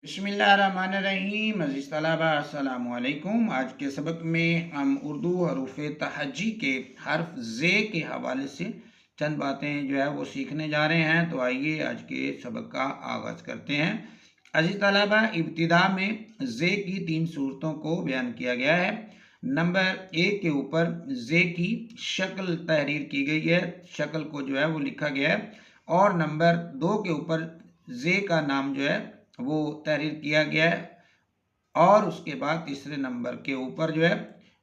बिस्मिल्लाहिर्रहमानिर्रहीम। अज़ीज़ तलबा अस्सलामु अलैकुम। आज के सबक में हम उर्दू हरूफ तहज्जी के हर्फ ज़े के हवाले से चंद बातें जो है वो सीखने जा रहे हैं। तो आइए आज के सबक का आगाज़ करते हैं। अज़ीज़ तलबा, इब्तिदा में ज़े की 3 सूरतों को बयान किया गया है। नंबर 1 के ऊपर ज़े की शक्ल तहरीर की गई है, शक्ल को जो है वो लिखा गया है। और नंबर 2 के ऊपर ज़े का नाम जो है वो तहरीर किया गया है। और उसके बाद तीसरे नंबर के ऊपर जो है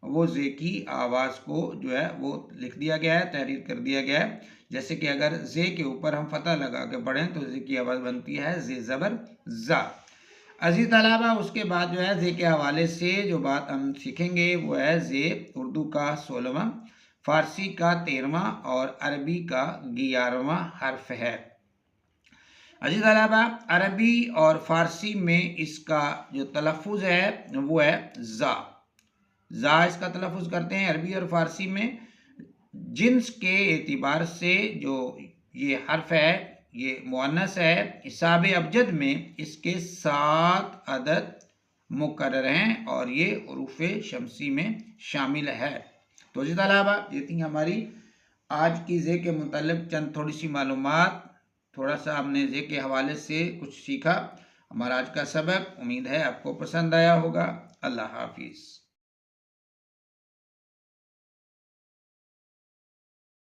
वो ज़े की आवाज़ को जो है वो लिख दिया गया है, तहरीर कर दिया गया है। जैसे कि अगर ज़े के ऊपर हम फतह लगा के पढ़ें तो ज़े की आवाज़ बनती है ज़े ज़बर ज़ा। अज़ीज़ तलबा, उसके बाद जो है ज़े के हवाले से जो बात हम सीखेंगे वो है ज़े उर्दू का 16वां, फ़ारसी का 13वां और अरबी का 11वां हर्फ है। अज़ीज़ तलबा, अरबी और फ़ारसी में इसका जो तलफ़ुज़ है वो है ज़ा। ज़ा इसका तलफ़ुज़ करते हैं अरबी और फ़ारसी में। जिन्स के एतबार से जो ये हर्फ है ये मुअन्नस है। हिसाब अबजद में इसके 7 अदद मुकर्रर हैं और ये हुरूफ़ शमसी में शामिल है। तो अज़ीज़ तलबा, ये थी हमारी आज की ज़े के मुतल्लिक़ चंद थोड़ी सी मालूमात। थोड़ा सा हमने ज़े के हवाले से कुछ सीखा। हमारा आज का सबक उम्मीद है आपको पसंद आया होगा। अल्लाह हाफिज़।